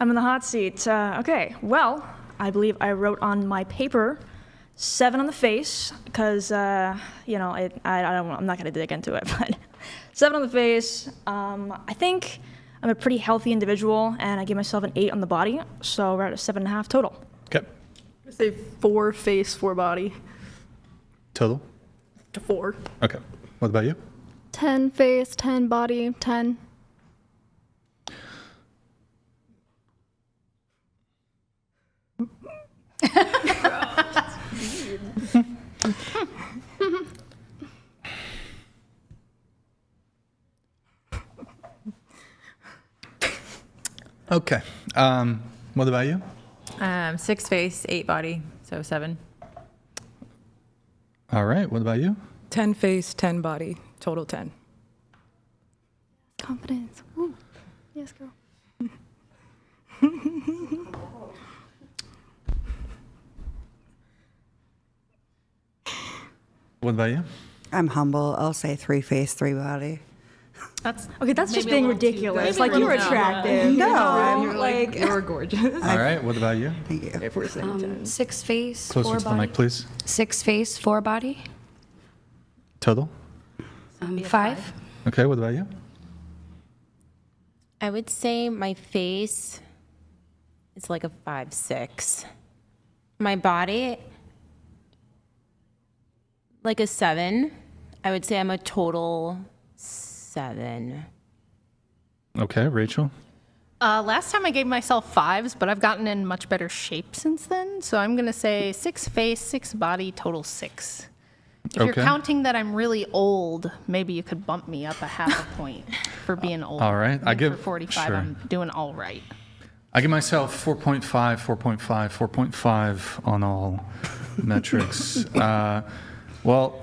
I'm in the hot seat. Okay, well, I believe I wrote on my paper 7 on the face because, I'm not going to dig into it, but 7 on the face. I think I'm a pretty healthy individual, and I give myself an 8 on the body, so we're at a 7.5 total. Okay. I say 4 face, 4 body. Total? To 4. Okay. What about you? 10 face, 10 body, 10. Okay. What about you? 6 face, 8 body, so 7. All right. What about you? 10 face, 10 body, total 10. Confidence. Woo. Yes, girl. What about you? I'm humble. I'll say 3 face, 3 body. That's just maybe a being little too ridiculous. good. Like, you're attractive. No. You're like, You're gorgeous. All right. What about you? Thank you. If we're saying 10. 6 face, Closer 4 to the body. mic, please. 6 face, 4 body. Total? 5. Okay. What about you? I would say my face is like a 5-6. My body, like a 7. I would say I'm a total 7. Okay. Rachel? Last time I gave myself 5s, but I've gotten in much better shape since then. So I'm going to say 6 face, 6 body, total 6. If you're Okay. counting that I'm really old, maybe you could bump me up a half a point for being old. All right. I give for 45, sure. I'm doing all right. I give myself 4.5, 4.5, 4.5 on all metrics. Well,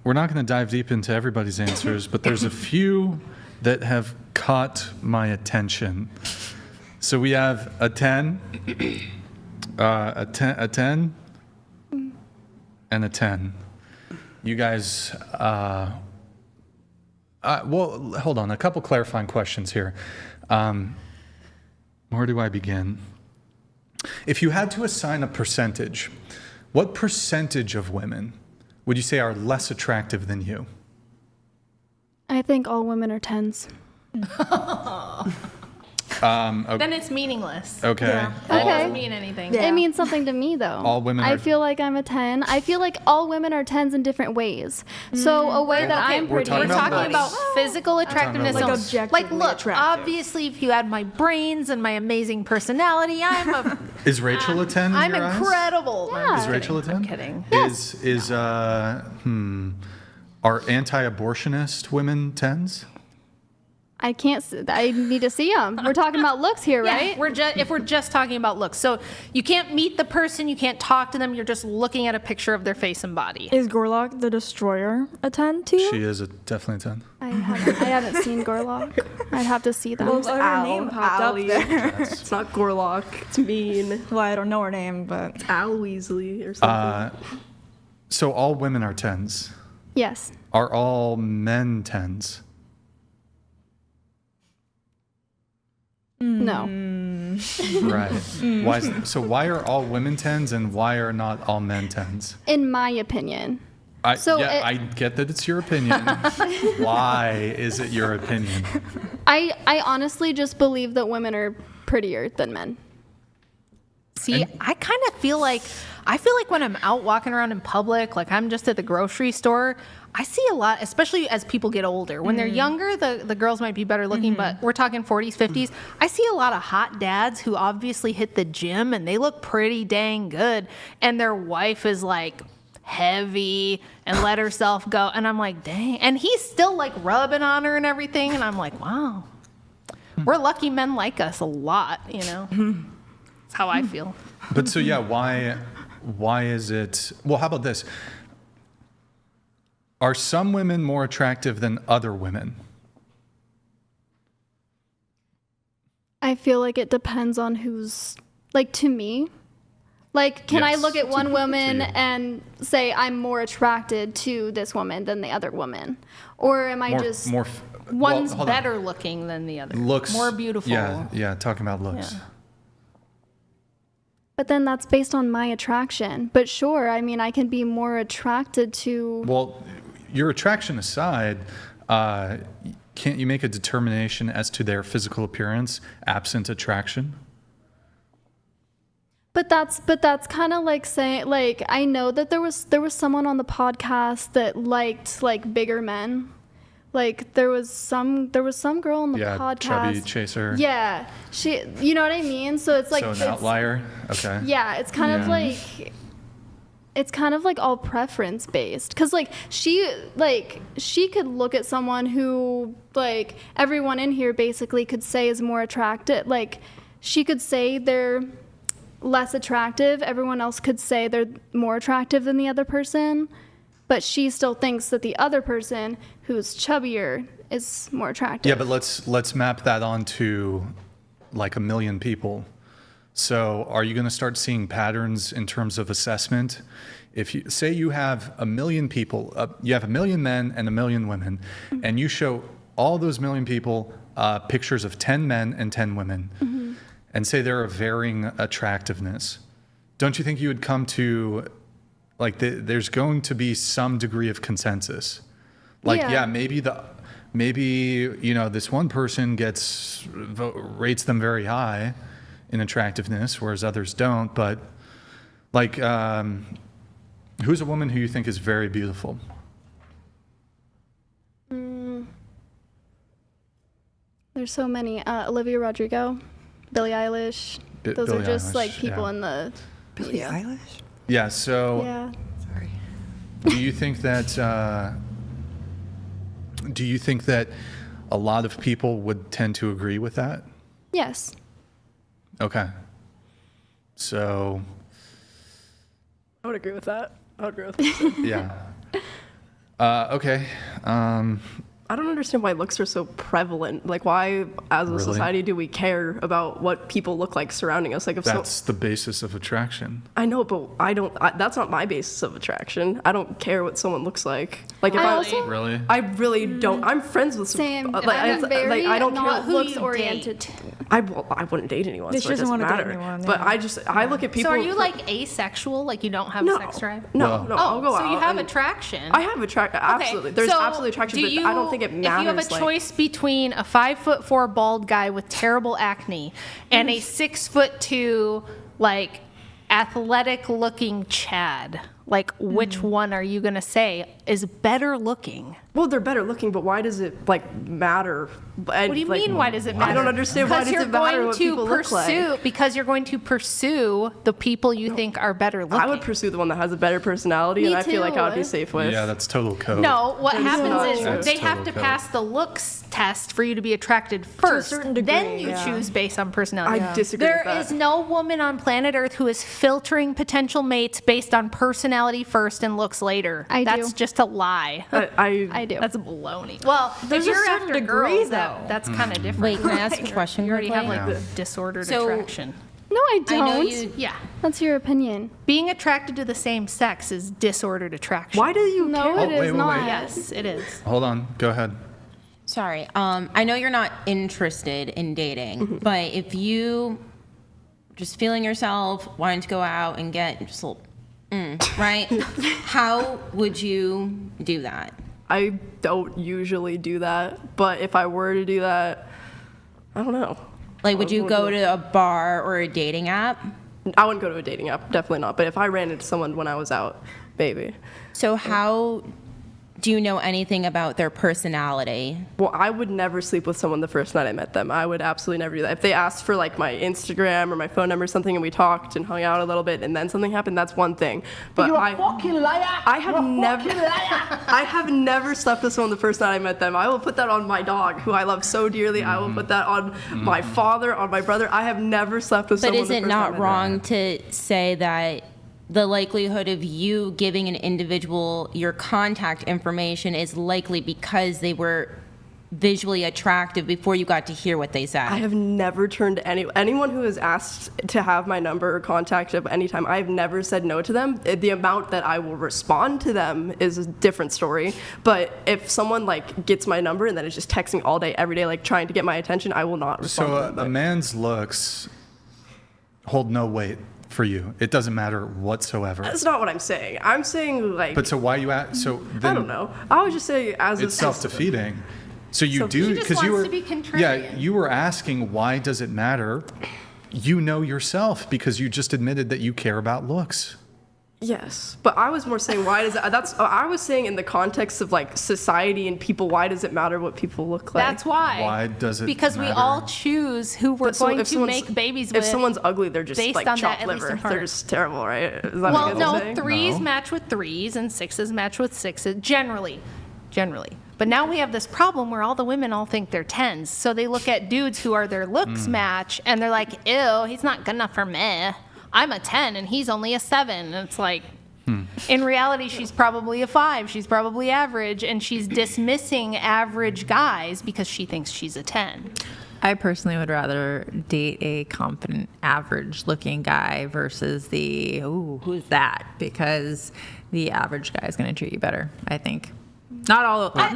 we're not going to dive deep into everybody's answers, but there's a few that have caught my attention. So we have a 10, a 10, and a 10. You guys, well, hold on, a couple clarifying questions here. Where do I begin? If you had to assign a percentage, what percentage of women would you say are less attractive than you? I think all women are 10s. Okay. Then it's meaningless. Okay. That Okay. doesn't mean anything. Yeah. It means something to me, though. All women I are- feel like I'm a 10. I feel like all women are 10s in different ways. So a way that I'm We're pretty. talking We're about talking looks. about physical attractiveness. Like So, objectively look, attractive. obviously, if you had my brains and my amazing personality, Is Rachel a 10 in I'm your eyes? incredible. No, I'm Is just Rachel a 10? kidding. I'm kidding. Are anti-abortionist women 10s? I can't. I need to see them. We're talking about looks here, Yeah, right? if we're just talking about looks. So you can't meet the person, you can't talk to them, you're just looking at a picture of their face and body. is Gorlock the Destroyer a 10 to you? She is definitely a 10. I haven't seen Gorlock. I'd have to see them. Well, her name popped up Allie. there. It's not Gorlock. It's mean. Well, I don't know her name, but Al Weasley or something. So all women are 10s. Yes. Are all men 10s? No. Right. Why are all women 10s and why are not all men 10s? In my opinion. I get that it's your opinion. Why is it your opinion? I honestly just believe that women are prettier than men. See, I kind of feel like when I'm out walking around in public, like I'm just at the grocery store, I see a lot, especially as people get older. When they're younger, the girls might be better looking, but we're talking 40s, 50s. I see a lot of hot dads who obviously hit the gym and they look pretty dang good, and their wife is like heavy and let herself go, and I'm like, dang. And he's still like rubbing on her and everything, and I'm like, wow. We're lucky men like us a lot, you know? That's how I feel. But so yeah, why is it? Well, how about this? Are some women more attractive than other women? I feel like it depends on who's, like, to me. Like, can I Yes. look at one woman you. and say I'm more attracted to this woman than the other woman? Or am I just... One's hold on. better looking than the other. Looks more beautiful. Yeah, talking about looks. But then that's based on my attraction. But sure, I mean, I can be more attracted to. Well, your attraction aside, can't you make a determination as to their physical appearance absent attraction? But that's kind of like saying, like, I know that there was someone on the podcast that liked like bigger men. Like there was some girl on the podcast. Chubby chaser. Yeah, you know what I mean? So it's like So an outlier. Okay. Yeah, it's kind of like all preference based, cuz like she could look at someone who like everyone in here basically could say is more attractive. Like she could say they're less attractive, everyone else could say they're more attractive than the other person, but she still thinks that the other person who's chubbier is more attractive. Yeah, but let's map that onto like 1 million people. So are you going to start seeing patterns in terms of assessment? If you say you have 1 million people, you have 1 million men and 1 million women, and you show all those 1 million people pictures of 10 men and 10 women, and say they're of varying attractiveness, don't you think you would come to, like, there's going to be some degree of consensus? Like, yeah maybe this one person rates them very high in attractiveness, whereas others don't. But like, who's a woman who you think is very beautiful? There's so many. Olivia Rodrigo, Billie Eilish. Those are just Eilish, like people in the. Billie Eilish? Yeah. So. Yeah. Sorry. Do you think that a lot of people would tend to agree with that? Yes. Okay. So. I would agree with that. I would agree with that. Yeah. Okay. I don't understand why looks are so prevalent. Like, why, as a Really? society, do we care about what people look like surrounding us? Like, if That's the basis of attraction. I know, but that's not my basis of attraction. I don't care what someone looks like. Like, if Really? I really don't. I'm friends with some. Same. I don't care. not looks oriented. I wouldn't date anyone. She So it doesn't doesn't wanna date matter. anyone, But yeah. I look at people. So are you like asexual? Like you don't have No, a sex drive? no, I'll go out. So you have and- attraction. I have attraction. Absolutely. There's absolutely attraction, but I don't think it matters. If you have a choice between a 5'4" bald guy with terrible acne and a 6'2" like athletic looking Chad, like which one are you gonna say is better looking? Well, they're better looking, but why does it matter? What do you mean? Why does it matter? I don't understand why does it matter what people look like. Because you're going to pursue the people you think are better looking. I would pursue the one that has a better personality, Me and I feel like I would be too. safe with. Yeah, that's total code. No, what That's happens not is true. they That's have to total pass the looks test for you to be attracted first. certain degree, then you yeah. choose based on personality. I disagree There with that. is no woman on planet Earth who is filtering potential mates based on personality first and looks later. I do. That's just a lie. I do. That's baloney. Well, There's if a you're certain after degree, girls, though. that's kind of different. Wait, can I ask a question You already have quickly? like Yeah. the disordered So- attraction. No, I I know don't. you. Yeah. That's your opinion. Being attracted to the same sex is disordered attraction. Why do you No, care? it is wait, not. wait. Yes, it is. Hold on. Go ahead. Sorry. I know you're not interested in dating, but if you just feeling yourself, wanting to go out and get just a little, right? How would you do that? I don't usually do that, but if I were to do that, I don't know. Like, would you go to a bar or a dating app? I wouldn't go to a dating app, definitely not. But if I ran into someone when I was out, maybe. So how do you know anything about their personality? Well, I would never sleep with someone the first night I met them. I would absolutely never do that. If they asked for like my Instagram or my phone number or something and we talked and hung out a little bit and then something happened, that's one thing. But I have never slept with someone the first night I met them. I will put that on my dog, who I love so dearly. I will put that on my father, on my brother. I have never slept with But someone is the it first night I not met wrong them. to say that the likelihood of you giving an individual your contact information is likely because they were visually attractive before you got to hear what they said? I have never turned anyone who has asked to have my number or contact at any time. I have never said no to them. The amount that I will respond to them is a different story. But if someone like gets my number and then is just texting all day, every day, like trying to get my attention, I will not respond. So to them. a man's looks hold no weight for you. It doesn't matter whatsoever. That's not what I'm saying. I'm saying like. But so why you so then I don't know. I was just saying as it's self-defeating. So you So do he just because you wants were to be contrarian. yeah, you were asking why does it matter? You know yourself because you just admitted that you care about looks. Yes, but I was more saying why does it? I was saying in the context of like society and people. Why does it matter what people look like? That's why. Why does it Because we matter? all choose who we're But so going if to someone's- make babies If with. someone's ugly, they're just based like on that, chopped at least in liver. part. They're just terrible, right? Is that what Well, you guys are no, saying? threes No. match with threes and sixes match with sixes, generally. But now we have this problem where all the women all think they're tens. So they look at dudes who are their looks match and they're like, ew, he's not good enough for me. I'm a 10 and he's only a 7. And it's like, in reality, she's probably a 5. She's probably average, and she's dismissing average guys because she thinks she's a 10. I personally would rather date a confident, average-looking guy versus the, ooh, who's that? Because the average guy is going to treat you better, I think. Not all think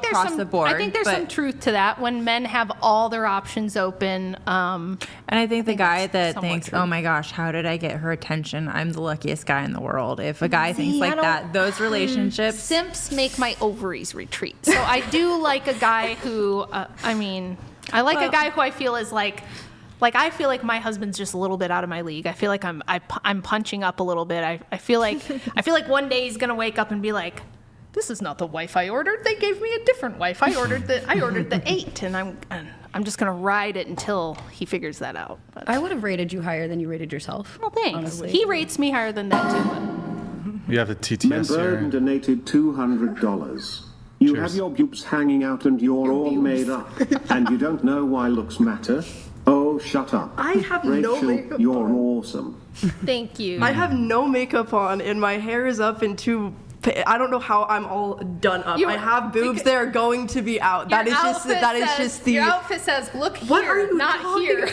there's across some- the board. I think there's but- some truth to that when men have all their options open. And I think the guy that somewhat thinks, true. oh my gosh, how did I get her attention? I'm the luckiest guy in the world. If a guy thinks like that, those relationships. Simps make my ovaries retreat. So I do like a guy who, I like a guy who I feel is like I feel like my husband's just a little bit out of my league. I feel like I'm punching up a little bit. I feel like one day he's gonna wake up and be like, this is not the wife I ordered. They gave me a different wife. I ordered the 8, and I'm just gonna ride it until he figures that out. But, I would have rated you higher than you rated yourself. well, thanks. honestly. He rates me higher than that too. But. You have a TTS Member here. donated $200. You Cheers. have your pubes hanging out and you're all made up. And you don't know why looks matter? Oh, shut up. I have no Rachel, makeup you're on. awesome. Thank you. I have no makeup on, and my hair is up in two. I don't know how I'm all done up. You- I have boobs. They're going to be out. That is just the. Your outfit says, "Look here, What are you not talking here."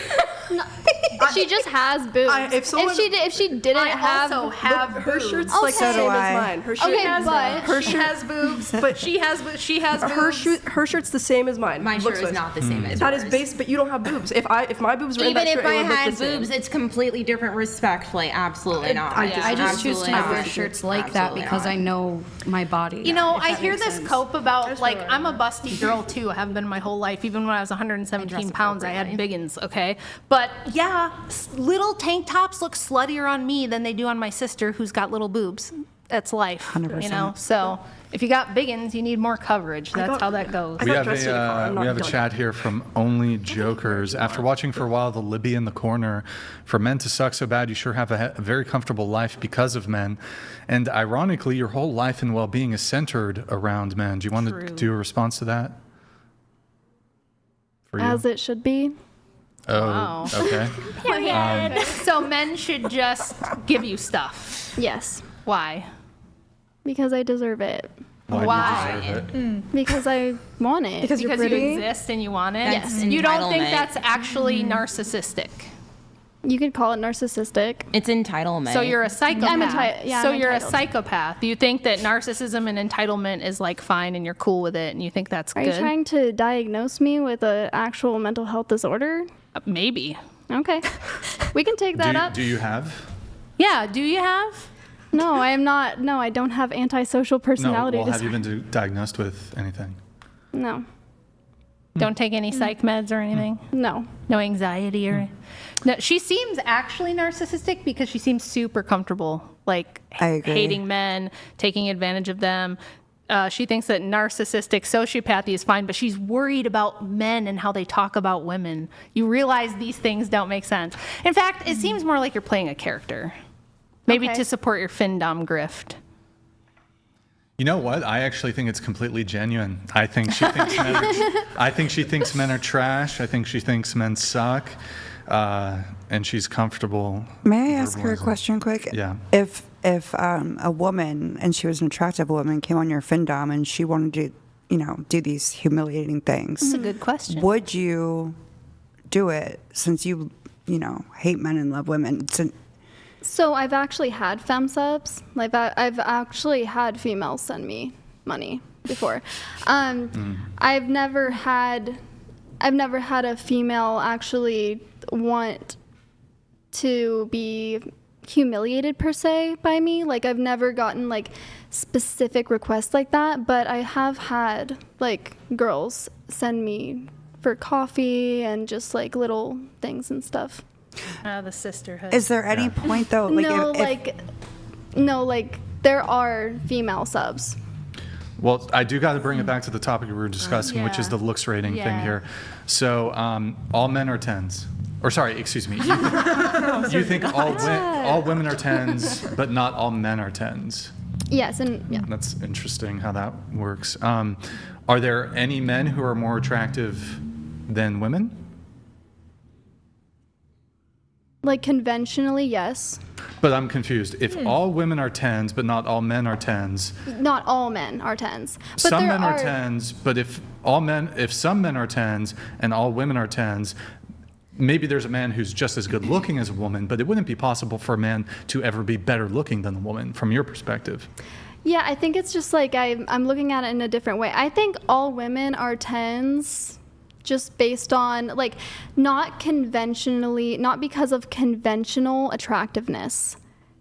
She just has boobs. if someone- if she didn't I have also have her boobs. shirt's Okay. like the So same do as I. mine. Her shirt Okay, has but- her She shirt. has boobs, but she has boobs. Her shirt's the same as mine. My shirt is looks-wise. not the same as That is yours. base, but you don't have boobs. If my boobs were in Even that shirt, if I it would look had the same. boobs, it's completely different respectfully. Absolutely not. I just choose to Absolutely not not. wear shirts like that Absolutely because not. I know my body. You know, if I that hear makes this sense. cope about like I'm a busty girl too. I haven't been my whole life. Even when I was 117 pounds, I had biggins. Okay, but yeah, little tank tops look sluttier on me than they do on my sister, who's got little boobs. That's life, 100%. you know. So if you got biggins, you need more coverage. That's how that goes. We got have dressed in a car. I'm a not chat done. here from Only Jokers. After watching for a while, The Libby in the Corner, for men to suck so bad, you sure have a very comfortable life because of men. And ironically, your whole life and well-being is centered around men. Do you want to do a response to that? For you? as it should be. Oh, Wow. okay. So men should just give you stuff. Yes, Why? because I deserve it. Why do you deserve it? Because I want it. Because you're Because you pretty. exist and you want it. That's You don't think entitlement. that's actually narcissistic. You could call it narcissistic. It's entitlement. So you're a psychopath. I'm so you're a entitled. psychopath. You think that narcissism and entitlement is like fine and you're cool with it and you think that's Are good? you trying to diagnose me with an actual mental health disorder? Maybe. Okay. We can take that up. Do you have? Yeah, do you have? No, I am not. No, I don't have antisocial No. personality Well, have disorder. you been diagnosed with anything? No. Don't take any psych meds or anything? No. No anxiety or no, she seems actually narcissistic because she seems super comfortable, like I agree. hating men, taking advantage of them. She thinks that narcissistic sociopathy is fine, but she's worried about men and how they talk about women. You realize these things don't make sense. In fact, it seems more like you're playing a character, maybe Okay. to support your findom grift. You know what? I actually think it's completely genuine. I think she thinks men are, I think she thinks men are trash. I think she thinks men suck. And she's comfortable. May I ask her a verbalizing. question quick? Yeah. If a woman, and she was an attractive woman, came on your FinDom and she wanted to, do these humiliating things, That's a good question. would you do it since you hate men and love women? So I've actually had fem subs. Like I've actually had females send me money before. I've never had a female actually want to be humiliated per se by me. Like I've never gotten like specific requests like that, but I have had like girls send me for coffee and just like little things and stuff. The sisterhood. Is there any point though? Like there are female subs. Well, I do got to bring it back to the topic we were discussing, which is the looks rating thing here. So all men are 10s. Or sorry, excuse me. You think all women are 10s, but not all men are 10s? Yes, and yeah. That's interesting how that works. Are there any men who are more attractive than women? Like conventionally, yes. But I'm confused. If all women are 10s, but not all men are 10s. Not all men are 10s. But Some men are 10s, but if some men are 10s and all women are 10s, maybe there's a man who's just as good looking as a woman, but it wouldn't be possible for a man to ever be better looking than a woman from your perspective. Yeah, I think it's just like I'm looking at it in a different way. I think all women are 10s just based on like not because of conventional attractiveness,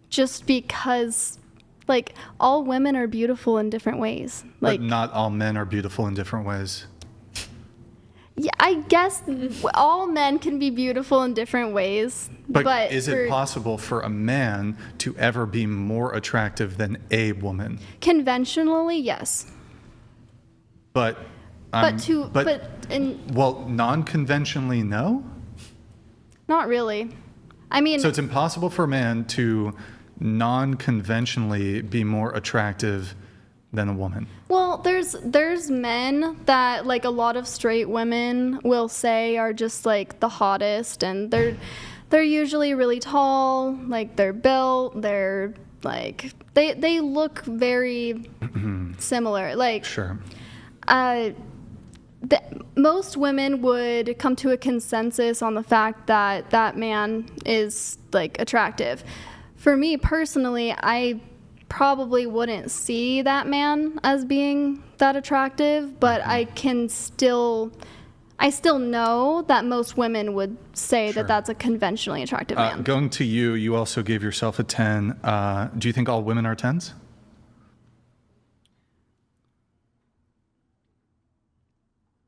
just because like all women are beautiful in different ways. Like, but not all men are beautiful in different ways. Yeah, I guess all men can be beautiful in different ways. But is it possible for a man to ever be more attractive than a woman? Conventionally, yes. But non-conventionally, no? Not really. I mean, so it's impossible for a man to non-conventionally be more attractive than a woman. Well, there's men that like a lot of straight women will say are just like the hottest, and they're usually really tall, like they're built, they're like they look very similar. Like sure. Most women would come to a consensus on the fact that that man is like attractive. For me personally, I probably wouldn't see that man as being that attractive, but I still know that most women would say that that's a conventionally attractive man. Going to you also gave yourself a 10. Do you think all women are 10s?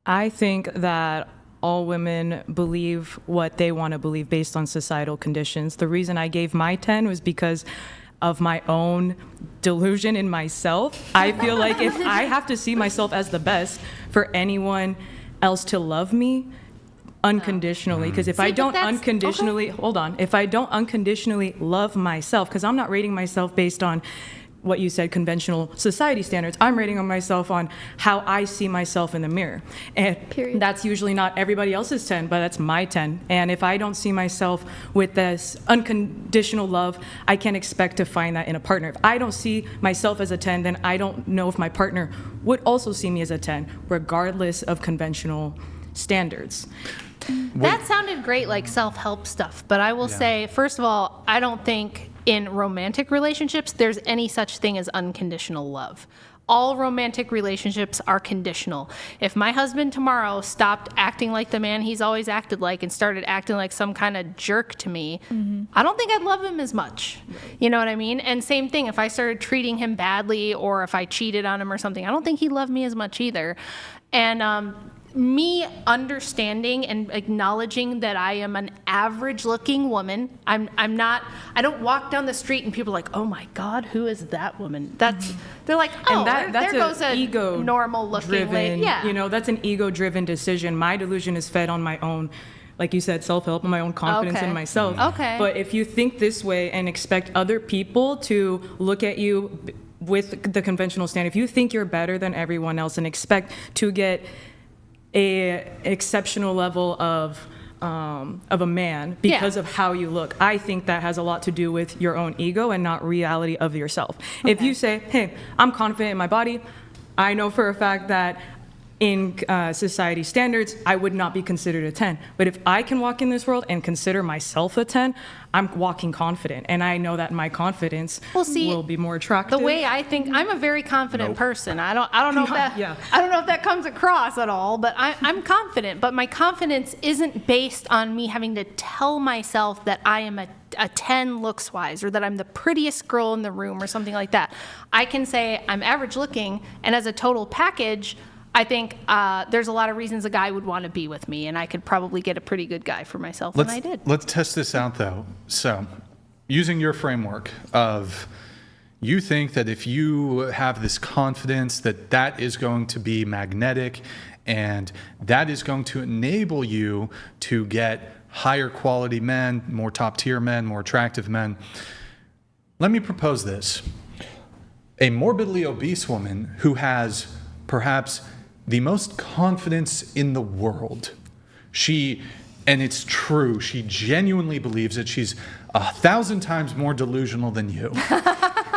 I think that all women believe what they want to believe based on societal conditions. The reason I gave my 10 was because of my own delusion in myself. I feel like if I have to see myself as the best for anyone else to love me unconditionally, because if I don't unconditionally, if I don't unconditionally love myself, because I'm not rating myself based on what you said, conventional society standards. I'm rating on myself on how I see myself in the mirror. And that's usually not everybody else's 10, but that's my 10. And if I don't see myself with this unconditional love, I can't expect to find that in a partner. If I don't see myself as a 10, then I don't know if my partner would also see me as a 10, regardless of conventional standards. That sounded great, like self-help stuff, but I will say, first of all, I don't think in romantic relationships there's any such thing as unconditional love. All romantic relationships are conditional. If my husband tomorrow stopped acting like the man he's always acted like and started acting like some kind of jerk to me, I don't think I'd love him as much. You know what I mean? And same thing, if I started treating him badly or if I cheated on him or something, I don't think he'd love me as much either. And me understanding and acknowledging that I am an average looking woman. I don't walk down the street and people are like, oh my God, who is that woman? They're like, oh, and there goes an ego normal looking lady. Yeah. You know, that's an ego driven decision. My delusion is fed on my own, like you said, self-help and my own confidence in myself. Okay. But if you think this way and expect other people to look at you with the conventional standard, if you think you're better than everyone else and expect to get a exceptional level of a man because of how you look, I think that has a lot to do with your own ego and not reality of yourself. If you say, hey, I'm confident in my body, I know for a fact that in society standards, I would not be considered a 10. But if I can walk in this world and consider myself a 10, I'm walking confident. And I know that my confidence will be more attractive. The way I think, I'm a very confident person. I don't know if that Yeah. I don't know if that comes across at all, but I'm confident. But my confidence isn't based on me having to tell myself that I am a 10 looks wise, or that I'm the prettiest girl in the room, or something like that. I can say I'm average looking, and as a total package, I think there's a lot of reasons a guy would want to be with me, and I could probably get a pretty good guy for myself, and I did. Let's test this out, though. So, using your framework of, you think that if you have this confidence that is going to be magnetic, and that is going to enable you to get higher quality men, more top tier men, more attractive men. Let me propose this. A morbidly obese woman who has perhaps the most confidence in the world. And it's true, she genuinely believes that she's 1,000 times more delusional than you.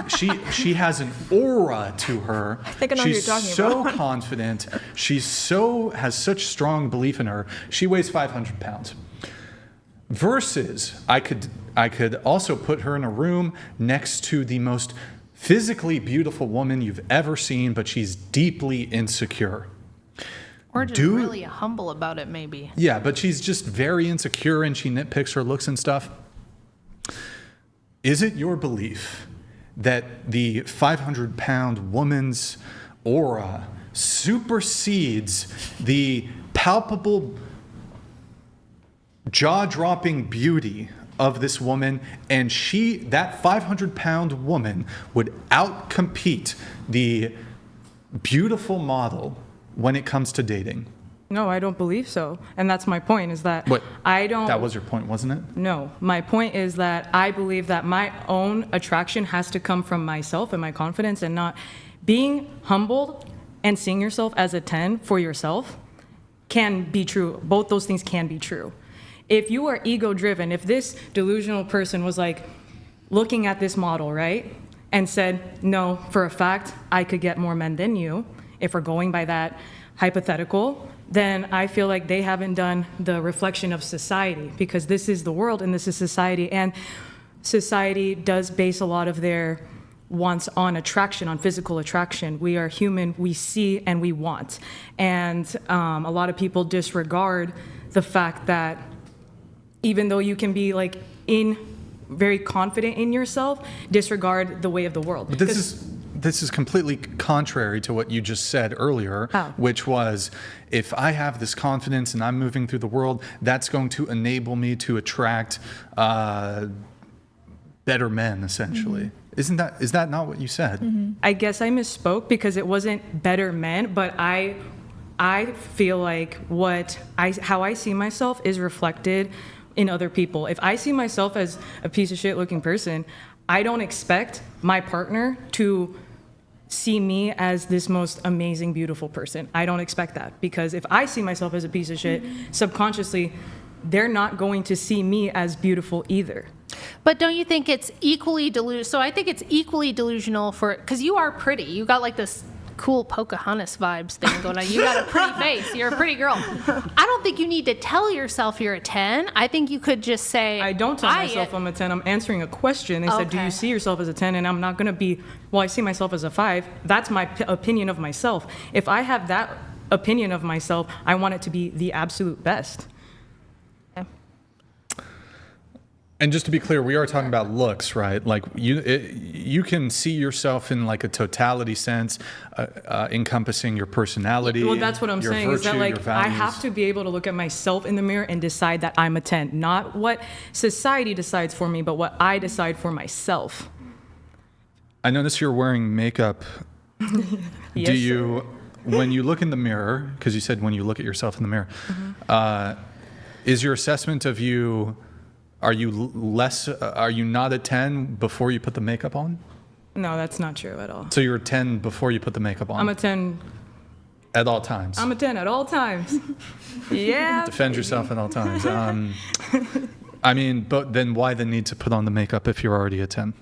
She has an aura to her. I think I know who you're talking She's so about. confident. Has such strong belief in her. She weighs 500 pounds. Versus, I could also put her in a room next to the most physically beautiful woman you've ever seen, but she's deeply insecure. Or just really humble about it, maybe. Yeah, but she's just very insecure and she nitpicks her looks and stuff. Is it your belief that the 500-pound woman's aura supersedes the palpable, jaw-dropping beauty of this woman, and that 500-pound woman would outcompete the beautiful model when it comes to dating? No, I don't believe so. And that's my point, is that What? I don't... That was your point, wasn't it? No, my point is that I believe that my own attraction has to come from myself and my confidence, and not being humbled and seeing yourself as a 10 for yourself can be true. Both those things can be true. If you are ego-driven, if this delusional person was like looking at this model, right, and said, no, for a fact, I could get more men than you, if we're going by that hypothetical, then I feel like they haven't done the reflection of society, because this is the world and this is society. And society does base a lot of their wants on attraction, on physical attraction. We are human, we see and we want. And a lot of people disregard the fact that even though you can be like very confident in yourself, disregard the way of the world. But this is completely contrary to what you just said earlier, which was, if I have this confidence and I'm moving through the world, that's going to enable me to attract better men, essentially. Mm-hmm. Is that not what you said? Mm-hmm. I guess I misspoke, because it wasn't better men, but I feel like how I see myself is reflected in other people. If I see myself as a piece of shit looking person, I don't expect my partner to see me as this most amazing, beautiful person. I don't expect that, because if I see myself as a piece of shit, subconsciously, they're not going to see me as beautiful either. But don't you think it's equally delusional? So I think it's equally delusional because you are pretty. You got like this cool Pocahontas vibes thing going on. You got a pretty face. You're a pretty girl. I don't think you need to tell yourself you're a 10. I think you could just say... I don't tell myself I'm a 10. I'm answering a question. They said, do you see yourself as a 10? And I'm not going to be, well, I see myself as a 5. That's my opinion of myself. If I have that opinion of myself, I want it to be the absolute best. And just to be clear, we are talking about looks, right? Like you can see yourself in like a totality sense, encompassing your personality. Well, that's what I'm saying, virtue, is that like I values. have to be able to look at myself in the mirror and decide that I'm a 10, not what society decides for me, but what I decide for myself. I notice you're wearing makeup. Yes, Do you, when you look in the mirror, because you said when you look at yourself in the mirror, is your assessment of you? Are you not a 10 before you put the makeup on? No, that's not true at all. So you're a 10 before you put the makeup on? I'm a 10. At all times? I'm a 10 at all times. Yeah. Defend yourself at all times. I mean, but then why the need to put on the makeup if you're already a 10?